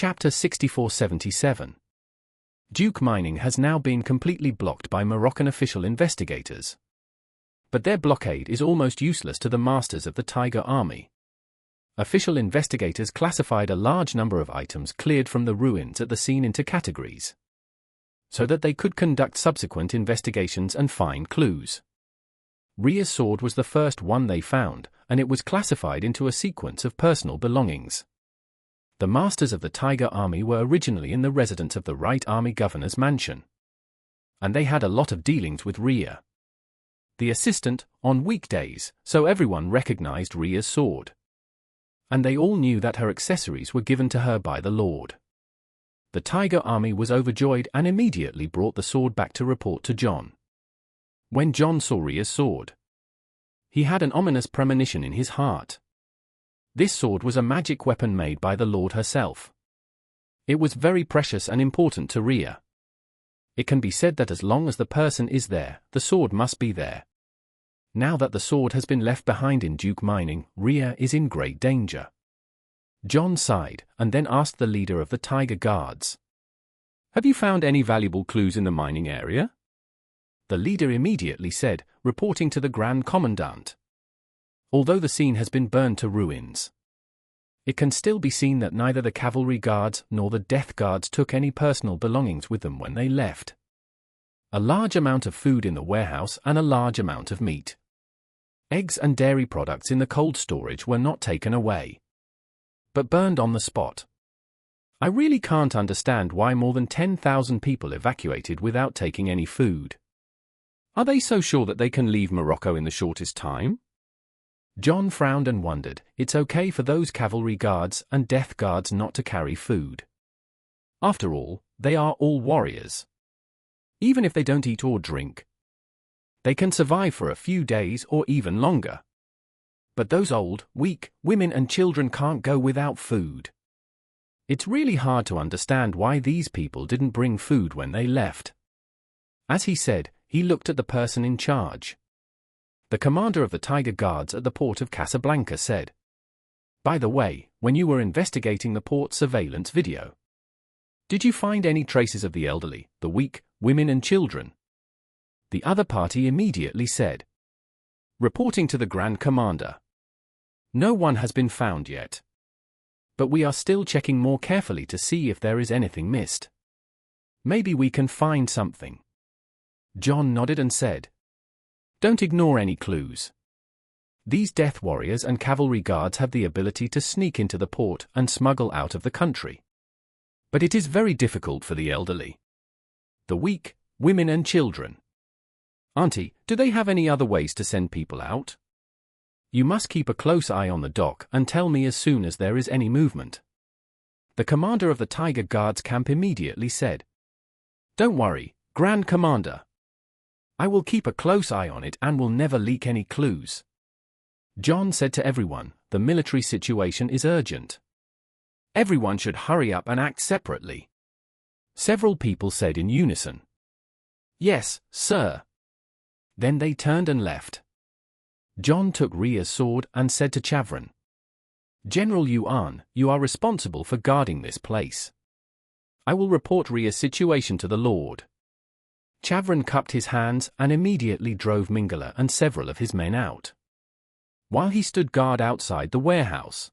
Chapter 6477. Duke mining has now been completely blocked by Moroccan official investigators. But their blockade is almost useless to the masters of the Tiger Army. Official investigators classified a large number of items cleared from the ruins at the scene into categories, so that they could conduct subsequent investigations and find clues. Rhea's sword was the first one they found, and it was classified into a sequence of personal belongings. The masters of the Tiger Army were originally in the residence of the Right Army Governor's mansion, and they had a lot of dealings with Rhea, the assistant, on weekdays, so everyone recognized Rhea's sword. And they all knew that her accessories were given to her by the Lord. The Tiger Army was overjoyed and immediately brought the sword back to report to John. When John saw Rhea's sword, he had an ominous premonition in his heart. This sword was a magic weapon made by the Lord herself. It was very precious and important to Rhea. It can be said that as long as the person is there, the sword must be there. Now that the sword has been left behind in Duke mining, Rhea is in great danger. John sighed, and then asked the leader of the Tiger Guards, "Have you found any valuable clues in the mining area?" The leader immediately said, reporting to the Grand Commandant, "Although the scene has been burned to ruins, it can still be seen that neither the cavalry guards nor the death guards took any personal belongings with them when they left. A large amount of food in the warehouse and a large amount of meat, eggs and dairy products in the cold storage were not taken away, but burned on the spot. I really can't understand why more than 10,000 people evacuated without taking any food. Are they so sure that they can leave Morocco in the shortest time?" John frowned and wondered. It's okay for those cavalry guards and death guards not to carry food. After all, they are all warriors. Even if they don't eat or drink, they can survive for a few days or even longer. But those old, weak, women and children can't go without food. It's really hard to understand why these people didn't bring food when they left. As he said, he looked at the person in charge. The commander of the Tiger Guards at the port of Casablanca said, "By the way, when you were investigating the port surveillance video, did you find any traces of the elderly, the weak, women and children?" The other party immediately said, reporting to the Grand Commander, "No one has been found yet. But we are still checking more carefully to see if there is anything missed. Maybe we can find something." John nodded and said, "Don't ignore any clues. These death warriors and cavalry guards have the ability to sneak into the port and smuggle out of the country. But it is very difficult for the elderly, the weak, women and children. Auntie, do they have any other ways to send people out? You must keep a close eye on the dock and tell me as soon as there is any movement." The commander of the Tiger Guards camp immediately said, "Don't worry, Grand Commander. I will keep a close eye on it and will never leak any clues." John said to everyone, "The military situation is urgent. Everyone should hurry up and act separately." Several people said in unison, "Yes, sir." Then they turned and left. John took Rhea's sword and said to Chevron, "General Yuan, you are responsible for guarding this place. I will report Rhea's situation to the Lord." Chevron cupped his hands and immediately drove Mingala and several of his men out, while he stood guard outside the warehouse.